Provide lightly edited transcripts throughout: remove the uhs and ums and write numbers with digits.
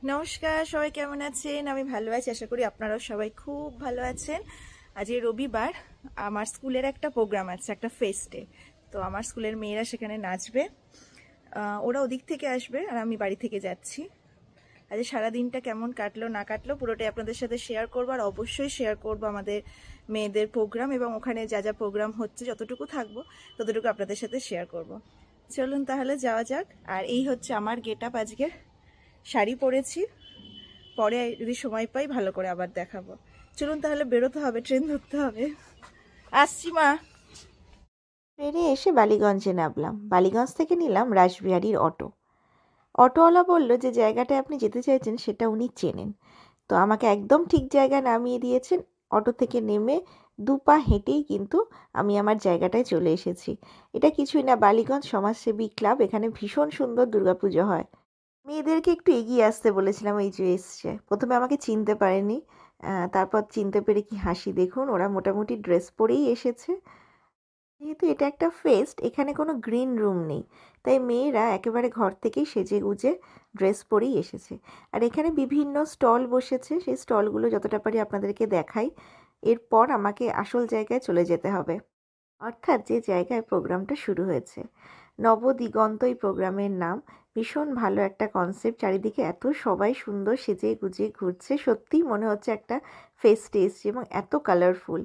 নমস্কার, সবাই কেমন আছেন? আমি ভালো আছি, আশা করি আপনারাও সবাই খুব ভালো আছেন। আজকে রবিবার, আমার স্কুলের একটা প্রোগ্রাম আছে, একটা ফেস্টে। তো আমার স্কুলের মেয়েরা সেখানে নাচবে। ওরা ওদিক থেকে আসবে আর আমি বাড়ি থেকে যাচ্ছি। আজ সারাদিনটা কেমন কাটলো না কাটলো পুরোটাই আপনাদের সাথে শেয়ার করবো, আর অবশ্যই শেয়ার করবো আমাদের মেয়েদের প্রোগ্রাম এবং ওখানে যা যা প্রোগ্রাম হচ্ছে, যতটুকু থাকবো ততটুকু আপনাদের সাথে শেয়ার করব। চলুন তাহলে যাওয়া যাক। আর এই হচ্ছে আমার গেট আপ আজকের। শাড়ি পরেছি, পরে যদি সময় পাই ভালো করে আবার দেখাবো। চলুন তাহলে বেরোতে হবে, ট্রেন ধরতে হবে। আসছি মা। ট্রেনে এসে বালিগঞ্জে নামলাম। বালিগঞ্জ থেকে নিলাম রাসবিহারীর অটো। অটোওয়ালা বলল যে জায়গাটায় আপনি যেতে চাইছেন সেটা উনি চেনেন, তো আমাকে একদম ঠিক জায়গায় নামিয়ে দিয়েছেন। অটো থেকে নেমে 2 পা হেঁটেই কিন্তু আমি আমার জায়গাটায় চলে এসেছি। এটা কিছুই না, বালিগঞ্জ সমাজসেবী ক্লাব। এখানে ভীষণ সুন্দর দুর্গাপুজো হয়। মেয়েদেরকে একটু এগিয়ে আসতে বলেছিলাম, এই যে এসছে। প্রথমে আমাকে চিনতে পারেনি, তারপর চিনতে পেরে কি হাসি দেখুন। ওরা মোটামুটি ড্রেস পরেই এসেছে। যেহেতু এটা একটা ফেস্ট, এখানে কোনো গ্রিন রুম নেই, তাই মেয়েরা একেবারে ঘর থেকেই সেজে গুজে ড্রেস পরেই এসেছে। আর এখানে বিভিন্ন স্টল বসেছে, সেই স্টলগুলো যতটা পারি আপনাদেরকে দেখাই। এরপর আমাকে আসল জায়গায় চলে যেতে হবে, অর্থাৎ যে জায়গায় প্রোগ্রামটা শুরু হয়েছে। নবদিগন্ত এই প্রোগ্রামের নাম। ভীষণ ভালো একটা কনসেপ্ট, চারিদিকে এত সবাই সুন্দর সেজে গুজে ঘুরছে, সত্যিই মনে হচ্ছে একটা ফেস্টে এসছে, এবং এত কালারফুল।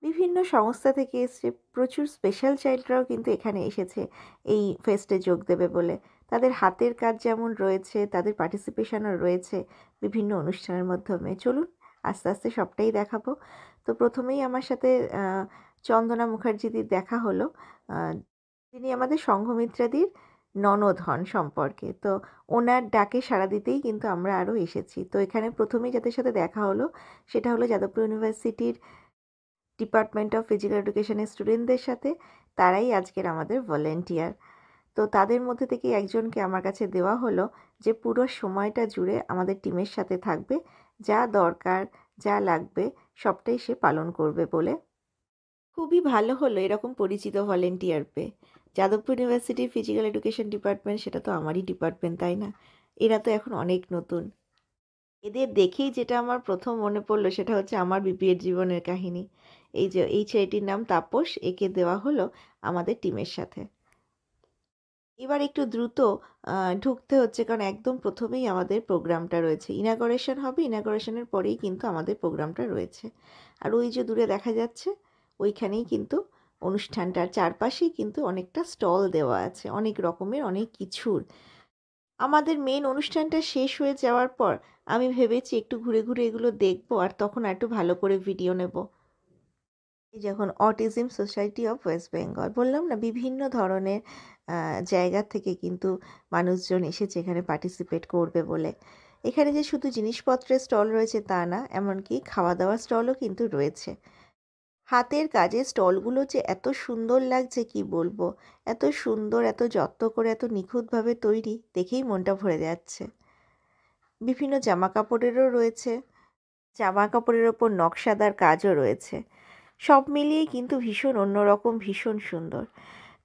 বিভিন্ন সংস্থা থেকে এসছে, প্রচুর স্পেশাল চাইল্ডরাও কিন্তু এখানে এসেছে এই ফেস্টে যোগ দেবে বলে। তাদের হাতের কাজ যেমন রয়েছে, তাদের পার্টিসিপেশনও রয়েছে বিভিন্ন অনুষ্ঠানের মাধ্যমে। চলুন আস্তে আস্তে সবটাই দেখাবো। তো প্রথমেই আমার সাথে চন্দনা মুখার্জিদির দেখা হলো। তিনি আমাদের সংঘমিত্রাদির ননদ হন সম্পর্কে। তো ওনার ডাকে সাড়া দিতেই কিন্তু আমরা আরও এসেছি। তো এখানে প্রথমেই যাদের সাথে দেখা হলো সেটা হলো যাদবপুর ইউনিভার্সিটির ডিপার্টমেন্ট অফ ফিজিক্যাল এডুকেশনের স্টুডেন্টদের সাথে। তারাই আজকের আমাদের ভলেন্টিয়ার। তো তাদের মধ্যে থেকে একজনকে আমার কাছে দেওয়া হলো, যে পুরো সময়টা জুড়ে আমাদের টিমের সাথে থাকবে, যা দরকার যা লাগবে সবটাই সে পালন করবে বলে। খুবই ভালো হলো এরকম পরিচিত ভলেন্টিয়ার পেয়ে। যাদবপুর ইউনিভার্সিটির ফিজিক্যাল এডুকেশন ডিপার্টমেন্ট, সেটা তো আমারই ডিপার্টমেন্ট, তাই না? এরা তো এখন অনেক নতুন। এদের দেখেই যেটা আমার প্রথম মনে পড়লো সেটা হচ্ছে আমার বিপিএড জীবনের কাহিনী। এই যে এই ছেলেটির নাম তাপস, একে দেওয়া হলো আমাদের টিমের সাথে। এবার একটু দ্রুত ঢুকতে হচ্ছে, কারণ একদম প্রথমেই আমাদের প্রোগ্রামটা রয়েছে। ইনাগরেশন হবে, ইনাগরেশনের পরেই কিন্তু আমাদের প্রোগ্রামটা রয়েছে। আর ওই যে দূরে দেখা যাচ্ছে, ওইখানেই কিন্তু অনুষ্ঠানটার চারপাশেই কিন্তু অনেকটা স্টল দেওয়া আছে, অনেক রকমের অনেক কিছুর। আমাদের মেন অনুষ্ঠানটা শেষ হয়ে যাওয়ার পর আমি ভেবেছি একটু ঘুরে ঘুরে এগুলো দেখবো, আর তখন একটু ভালো করে ভিডিও নেব। এই যখন autism society of West Bengal, বললাম না বিভিন্ন ধরনের জায়গা থেকে কিন্তু মানুষজন এসেছে এখানে পার্টিসিপেট করবে বলে। এখানে যে শুধু জিনিসপত্রের স্টল রয়েছে তা না, এমনকি খাওয়া দাওয়ার স্টলও কিন্তু রয়েছে। হাতের কাজের স্টলগুলো যে এত সুন্দর লাগছে কি বলবো, এত সুন্দর, এত যত্ন করে, এত নিখুঁতভাবে তৈরি, দেখেই মনটা ভরে যাচ্ছে। বিভিন্ন জামা কাপড়েরও রয়েছে, জামা কাপড়ের ওপর নকশাদার কাজও রয়েছে। সব মিলিয়ে কিন্তু ভীষণ অন্যরকম, ভীষণ সুন্দর।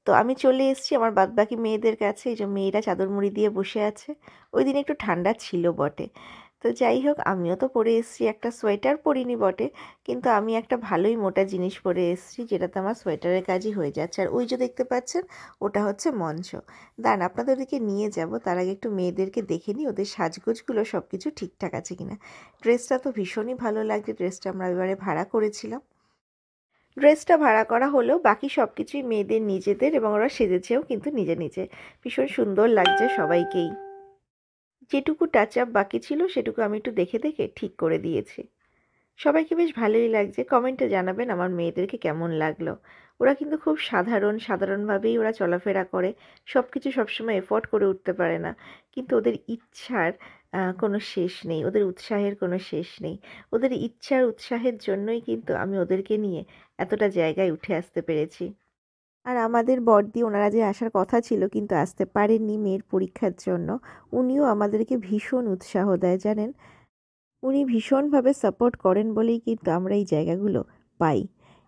তো আমি চলে এসেছি আমার বাদবাকি মেয়েদের কাছে। এই যে মেয়েরা চাদর মুড়ি দিয়ে বসে আছে। ওই দিন একটু ঠান্ডা ছিল বটে। তো যাই হোক, আমিও তো পরে এসেছি, একটা সোয়েটার পরিনি বটে, কিন্তু আমি একটা ভালোই মোটা জিনিস পরে এসেছি, যেটাতে আমার সোয়েটারের কাজই হয়ে যাচ্ছে। আর ওই যে দেখতে পাচ্ছেন, ওটা হচ্ছে মঞ্চ। দাঁড়ান আপনাদের ওদিকে নিয়ে যাব, তার আগে একটু মেয়েদেরকে দেখে নিই ওদের সাজগোজগুলো সব কিছু ঠিকঠাক আছে কিনা। ড্রেসটা তো ভীষণই ভালো লাগছে, ড্রেসটা আমরা এবারে ভাড়া করেছিলাম। ড্রেসটা ভাড়া করা হলেও বাকি সব কিছুই মেয়েদের নিজেদের, এবং ওরা সেজেছেও কিন্তু নিজে নিজে। ভীষণ সুন্দর লাগছে সবাইকেই। যেটুকু টাচ আপ বাকি ছিল সেটুকু আমি একটু দেখে দেখে ঠিক করে দিয়েছি। সবাইকে বেশ ভালোই লাগছে। কমেন্টে জানাবেন আমার মেয়েদেরকে কেমন লাগলো। ওরা কিন্তু খুব সাধারণভাবেই ওরা চলাফেরা করে, সব কিছু সবসময় এফোর্ট করে উঠতে পারে না, কিন্তু ওদের ইচ্ছার কোনো শেষ নেই, ওদের উৎসাহের কোনো শেষ নেই। ওদের ইচ্ছার উৎসাহের জন্যই কিন্তু আমি ওদেরকে নিয়ে এতটা জায়গায় উঠে আসতে পেরেছি। আর আমাদের বড়দি, ওনারা যে আসার কথা ছিল কিন্তু আসতে পারেননি মেয়ের পরীক্ষার জন্য, উনিও আমাদেরকে ভীষণ উৎসাহ দেয় জানেন। উনি ভীষণভাবে সাপোর্ট করেন বলেই কিন্তু আমরা এই জায়গাগুলো পাই।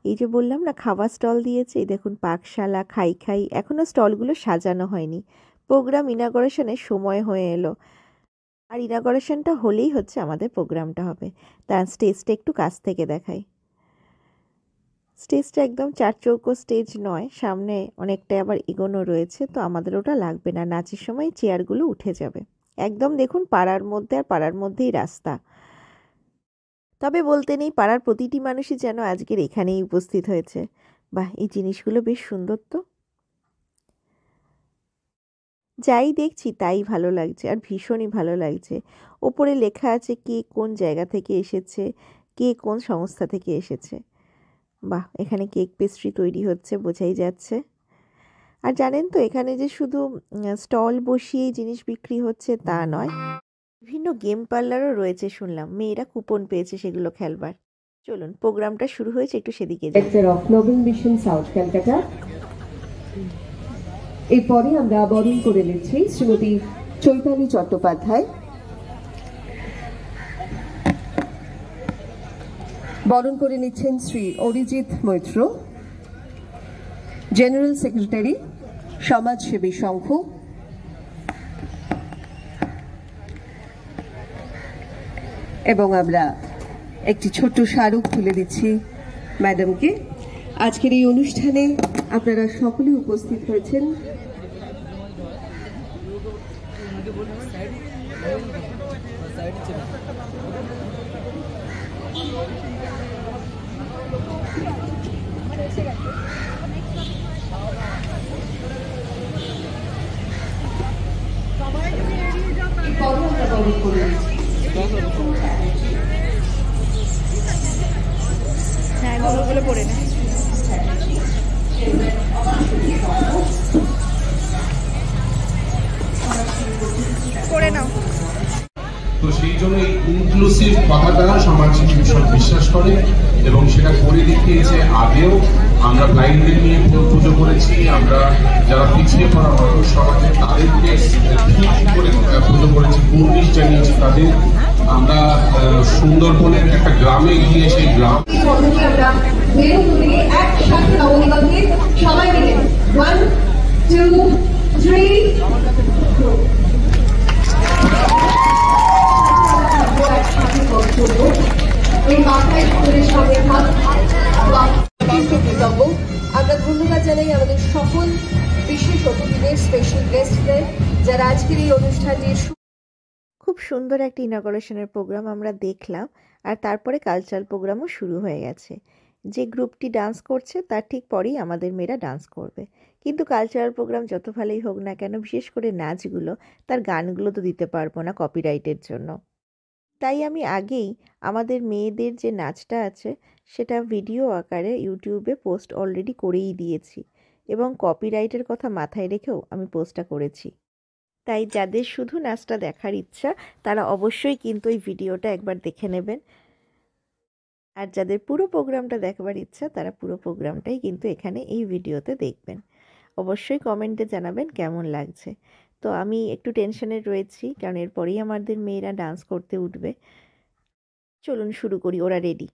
এই যে বললাম না খাওয়ার স্টল দিয়েছে, এই দেখুন পাকশালা, খাই খাই, এখনও স্টলগুলো সাজানো হয়নি। প্রোগ্রাম ইনাগরেশনের সময় হয়ে এলো। আর ইনাগরেশনটা হলেই হচ্ছে আমাদের প্রোগ্রামটা হবে। তার স্টেজটা একটু কাছ থেকে দেখাই। স্টেজটা একদম চারচৌকো স্টেজ নয়, সামনে অনেকটা আবার এগোনো রয়েছে, তো আমাদের ওটা লাগবে না। নাচের সময় চেয়ারগুলো উঠে যাবে। একদম দেখুন পাড়ার মধ্যে, আর পাড়ার মধ্যেই রাস্তা। তবে বলতে নেই, পাড়ার প্রতিটি মানুষই যেন আজকের এখানেই উপস্থিত হয়েছে। বাহ, এই জিনিসগুলো বেশ সুন্দর তো। যাই দেখছি তাই ভালো লাগছে, আর ভীষণই ভালো লাগছে। ওপরে লেখা আছে কে কোন জায়গা থেকে এসেছে, কে কোন সংস্থা থেকে এসেছে। বাহ, এখানে কেক পেস্ট্রি তৈরি হচ্ছে, বোঝাই যাচ্ছে। আর জানেন তো, এখানে যে শুধু স্টল বসিয়ে জিনিস বিক্রি হচ্ছে তা নয়, বিভিন্ন গেম পার্লারও রয়েছে শুনলাম। মেয়েরা কুপন পেয়েছে সেগুলো খেলবার। চলুন, প্রোগ্রামটা শুরু হয়েছে, একটু সেদিকে যাই। নবীন মিশন সাউথ ক্যালকাটা। এরপরে আমরা বরণ করে নিচ্ছি শ্রীমতী চৈতালি চট্টোপাধ্যায়। বরণ করে নিচ্ছেন শ্রী অরিজিৎ মৈত্র, জেনারেল সেক্রেটারি, সমাজসেবী সংঘ। এবং আমরা একটি ছোট্ট স্মারক তুলে দিচ্ছি ম্যাডামকে। আজকের এই অনুষ্ঠানে আপনারা সকলেই উপস্থিত হয়েছেন। হ্যাঁ, গল্পগুলো পড়ে না। করে নাও। তো সেই জন্য এই ইনক্লুসিভ কথাটা সমাজ ভীষণ বিশ্বাস করে এবং সেটা করে দেখিয়েছে। আগেও আমরা ব্লাইন্ডদের নিয়ে পুজো করেছি, আমরা যারা পিছিয়ে পড়া মানুষ সমাজে তাদেরকে ঠিক করে পুজো করেছি, কুর্নিশ জানিয়েছি তাদের। আমরা সুন্দরবনের একটা গ্রামে গিয়ে সেই গ্রাম সবাই মিলে 1 2 3 আমরা ধন্যবাদ জানাই আমাদের সকল বিশেষ অতিথিদের, স্পেশাল গেস্টদের, যারা আজকের এই অনুষ্ঠানটির। খুব সুন্দর একটা ইনগরেশনের প্রোগ্রাম আমরা দেখলাম, আর তারপরে কালচারাল প্রোগ্রামও শুরু হয়ে গেছে। যে গ্রুপটি ডান্স করছে তার ঠিক পরেই আমাদের মেয়েরা ডান্স করবে। কিন্তু কালচারাল প্রোগ্রাম যত ভালোই হোক না কেন, বিশেষ করে নাচগুলো, তার গানগুলো তো দিতে পারবো না কপিরাইটের জন্য। তাই আমি আগেই আমাদের মেয়েদের যে নাচটা আছে সেটা ভিডিও আকারে ইউটিউবে পোস্ট অলরেডি করেই দিয়েছি, এবং কপিরাইটের কথা মাথায় রেখেও আমি পোস্টটা করেছি। তাই যাদের শুধু নাচটা দেখার ইচ্ছা তারা অবশ্যই কিন্তু এই ভিডিওটা একবার দেখে নেবেন, আর যাদের পুরো প্রোগ্রামটা দেখবার ইচ্ছা তারা পুরো প্রোগ্রামটাই কিন্তু এখানে এই ভিডিওতে দেখবেন। অবশ্যই কমেন্টে জানাবেন কেমন লাগছে। তো আমি একটু টেনশনে রয়েছি, কারণ এরপরেই আমাদের মেয়েরা ডান্স করতে উঠবে। চলুন শুরু করি, ওরা রেডি।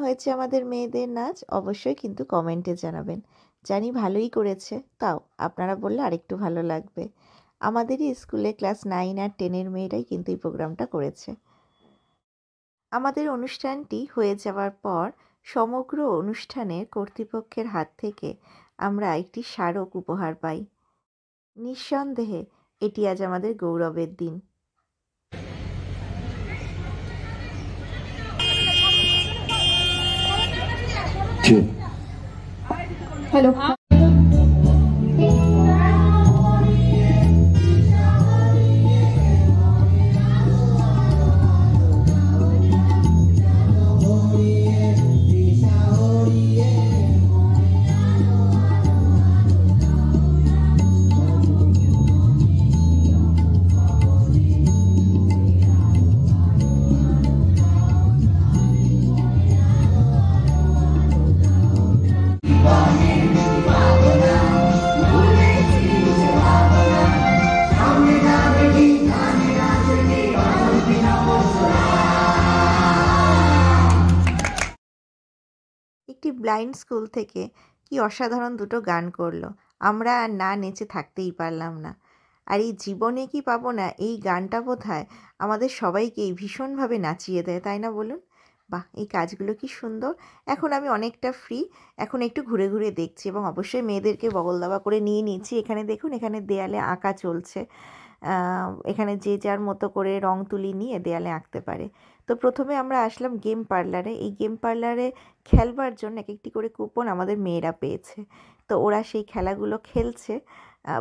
হয়েছে আমাদের মেয়েদের নাচ অবশ্যই কিন্তু কমেন্টে জানাবেন। জানি ভালোই করেছে, তাও আপনারা বললে আরেকটু ভালো লাগবে। আমাদেরই স্কুলে ক্লাস 9 আর 10-এর মেয়েরাই কিন্তু এই প্রোগ্রামটা করেছে। আমাদের অনুষ্ঠানটি হয়ে যাওয়ার পর সমগ্র অনুষ্ঠানের কর্তৃপক্ষের হাত থেকে আমরা একটি স্মারক উপহার পাই। নিঃসন্দেহে এটি আজ আমাদের গৌরবের দিন। হ্যালো, একটি ব্লাইন্ড স্কুল থেকে কি অসাধারণ দুটো গান করলো, আমরা আর না নেচে থাকতেই পারলাম না। আর এই জীবনে কি পাবো না, এই গানটা বোধহয় আমাদের সবাইকেই ভীষণভাবে নাচিয়ে দেয়, তাই না বলুন? বাহ, এই কাজগুলো কি সুন্দর। এখন আমি অনেকটা ফ্রি, এখন একটু ঘুরে ঘুরে দেখছি এবং অবশ্যই মেয়েদেরকে বগল দাবা করে নিয়ে নিচ্ছি। এখানে দেখুন, এখানে দেয়ালে আঁকা চলছে। এখানে যে যার মতো করে রং তুলি নিয়ে দেয়ালে আঁকতে পারে। তো প্রথমে আমরা আসলাম গেম পার্লারে। এই গেম পার্লারে খেলবার জন্য এক একটি করে কুপন আমাদের মেয়েরা পেয়েছে। তো ওরা সেই খেলাগুলো খেলছে,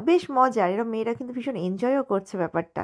বেশ মজার। এরা মেয়েরা কিন্তু ভীষণ এনজয়ও করছে ব্যাপারটা।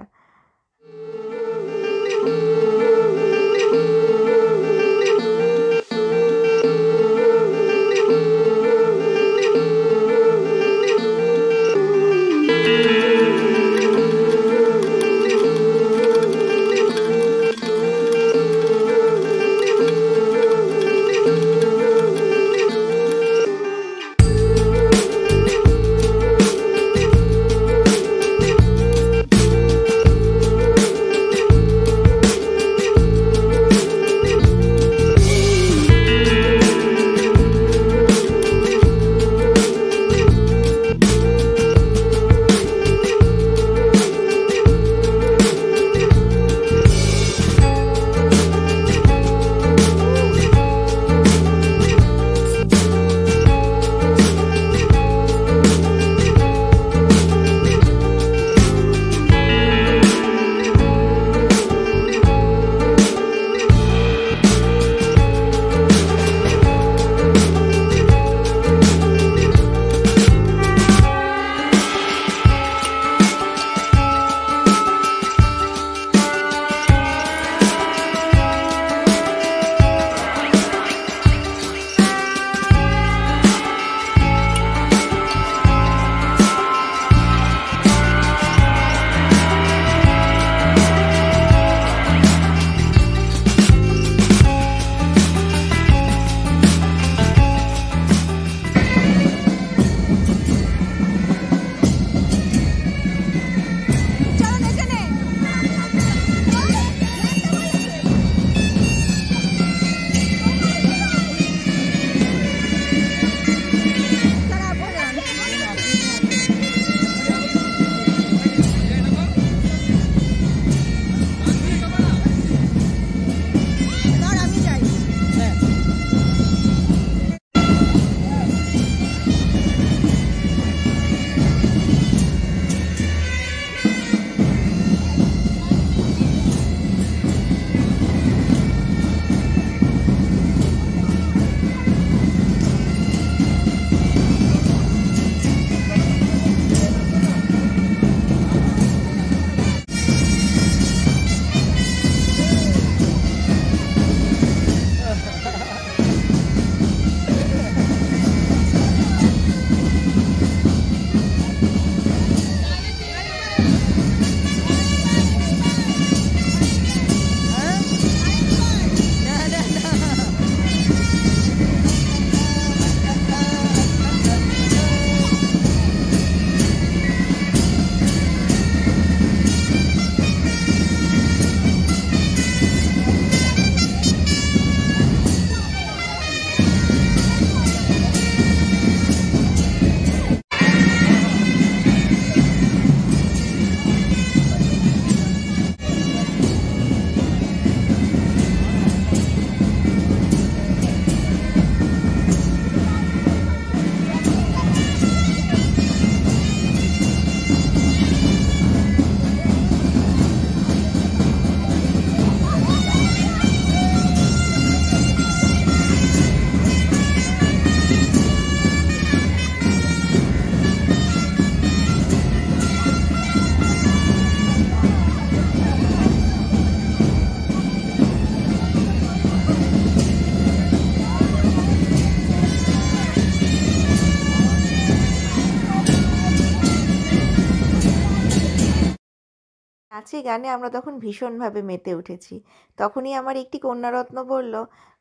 নাচে গানে আমরা তখন ভীষণভাবে মেতে উঠেছি। তখনই আমার একটি কন্যারত্ন বলল,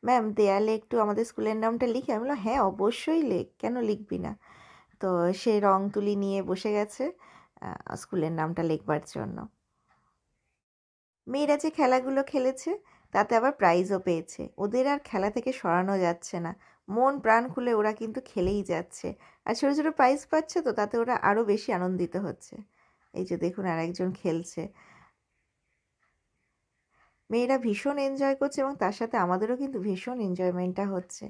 ম্যাম দেয়ালে একটু আমাদের স্কুলের নামটা লিখে। আমি বললাম, হ্যাঁ অবশ্যই লেখ, কেন লিখবি না। তো সে রং তুলি নিয়ে বসে গেছে স্কুলের নামটা লিখবার জন্য। মেয়েরা যে খেলাগুলো খেলেছে তাতে আবার প্রাইজও পেয়েছে। ওদের আর খেলা থেকে সরানো যাচ্ছে না, মন প্রাণ খুলে ওরা কিন্তু খেলেই যাচ্ছে। আর ছোটো ছোটো প্রাইজ পাচ্ছে, তো তাতে ওরা আরও বেশি আনন্দিত হচ্ছে। এই যে দেখুন আরেকজন খেলছে। মেয়েরা ভীষণ এনজয় করছে এবং তার সাথে আমাদেরও কিন্তু ভীষণ এনজয়মেন্টটা হচ্ছে।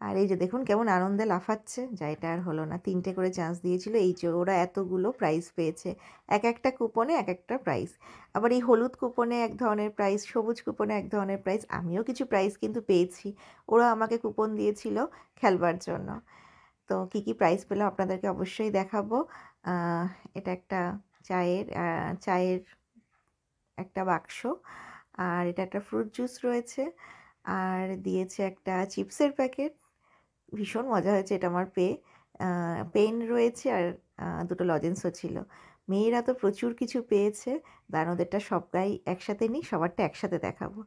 আর এই যে দেখুন কেমন আনন্দে লাফাচ্ছে, যা এটা আর হলো না। 3টে করে চান্স দিয়েছিল, এই যে ওরা এতগুলো প্রাইজ পেয়েছে। এক একটা কুপনে এক একটা প্রাইজ। আবার এই হলুদ কুপনে এক ধরনের প্রাইজ, সবুজ কুপনে এক ধরনের প্রাইজ। আমিও কিছু প্রাইজ কিন্তু পেয়েছি। ওরা আমাকে কুপন দিয়েছিল খেলবার জন্য। তো কী কী প্রাইজ পেলাম আপনাদেরকে অবশ্যই দেখাবো। এটা একটা চায়ের একটা বাক্স, আর এটা একটা ফ্রুট জুস রয়েছে, আর দিয়েছে একটা চিপসের প্যাকেট। ভীষণ মজা হয়েছে এটা আমার পেয়ে। পেন রয়েছে, আর 2টো লজেন্সও ছিল। মেয়েরা তো প্রচুর কিছু পেয়েছে। দাঁড়ান ওদেরটা সবটাই একসাথে নিই, সবারটা একসাথে দেখাবো।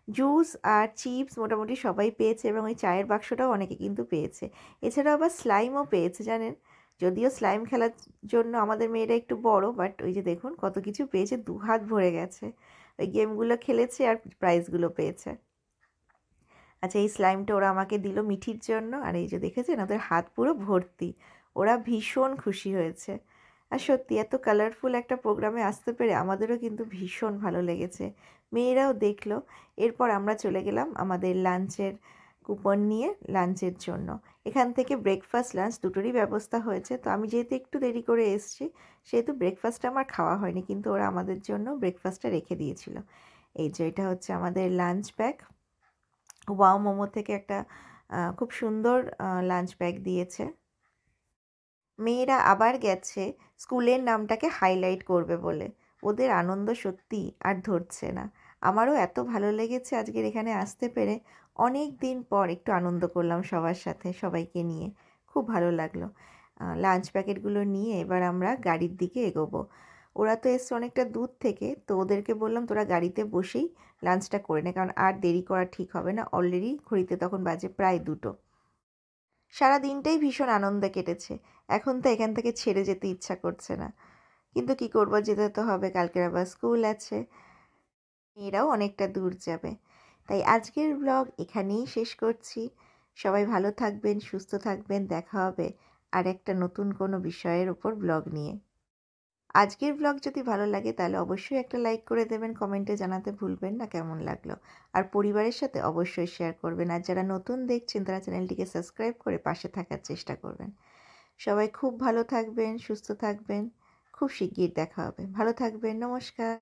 জুস আর চিপস মোটামুটি সবাই পেয়েছে, এবং ওই চায়ের বাক্সটাও অনেকে কিন্তু পেয়েছে। এছাড়াও আবার স্লাইমও পেয়েছে জানেন। যদিও স্লাইম খেলার জন্য আমাদের মেয়েরা একটু বড়, বাট ওই যে দেখুন কত কিছু পেয়েছে, 2 হাত ভরে গেছে। ওই গেমগুলো খেলেছে আর প্রাইজগুলো পেয়েছে। আচ্ছা, এই স্লাইমটা ওরা আমাকে দিল মিঠির জন্য। আর এই যে দেখেছেন ওদের হাত পুরো ভর্তি, ওরা ভীষণ খুশি হয়েছে। আর সত্যি এত কালারফুল একটা প্রোগ্রামে আসতে পেরে আমাদেরও কিন্তু ভীষণ ভালো লেগেছে। মেয়েরাও দেখলো। এরপর আমরা চলে গেলাম আমাদের লাঞ্চের কুপন নিয়ে লাঞ্চের জন্য। এখান থেকে ব্রেকফাস্ট লাঞ্চ দুটোরই ব্যবস্থা হয়েছে। তো আমি যেহেতু একটু দেরি করে এসেছি, সেহেতু ব্রেকফাস্টটা আমার খাওয়া হয়নি, কিন্তু ওরা আমাদের জন্য ব্রেকফাস্টটা রেখে দিয়েছিল। এই যে এটা হচ্ছে আমাদের লাঞ্চ ব্যাগ। ওয়াও মোমো থেকে একটা খুব সুন্দর লাঞ্চ ব্যাগ দিয়েছে। মেয়েরা আবার গেছে স্কুলের নামটাকে হাইলাইট করবে বলে। ওদের আনন্দ সত্যি আর ধরছে না। আমারও এত ভালো লেগেছে আজকের এখানে আসতে পেরে। অনেক দিন পর একটু আনন্দ করলাম সবার সাথে, সবাইকে নিয়ে। খুব ভালো লাগলো। লাঞ্চ প্যাকেটগুলো নিয়ে এবার আমরা গাড়ির দিকে এগোবো। ওরা তো এসছে অনেকটা দূর থেকে, তো ওদেরকে বললাম তোরা গাড়িতে বসেই লাঞ্চটা করে নে, কারণ আর দেরি করা ঠিক হবে না। অলরেডি ঘড়িতে তখন বাজে প্রায় 2টো। সারা দিনটাই ভীষণ আনন্দে কেটেছে। এখন তো এখান থেকে ছেড়ে যেতে ইচ্ছা করছে না, কিন্তু কি করব, যেতে তো হবে। কালকের আবার স্কুল আছে, মেয়েরাও অনেকটা দূর যাবে। তাই আজকের ব্লগ এখানেই শেষ করছি। সবাই ভালো থাকবেন, সুস্থ থাকবেন। দেখা হবে আর একটা নতুন কোনো বিষয়ের উপর ব্লগ নিয়ে। আজকের ব্লগ যদি ভালো লাগে তাহলে অবশ্যই একটা লাইক করে দেবেন, কমেন্টে জানাতে ভুলবেন না কেমন লাগলো। আর পরিবারের সাথে অবশ্যই শেয়ার করবেন। আর যারা নতুন দেখছেন তারা চ্যানেলটিকে সাবস্ক্রাইব করে পাশে থাকার চেষ্টা করবেন। সবাই খুব ভালো থাকবেন, সুস্থ থাকবেন। খুব শিগগির দেখা হবে। ভালো থাকবেন। নমস্কার।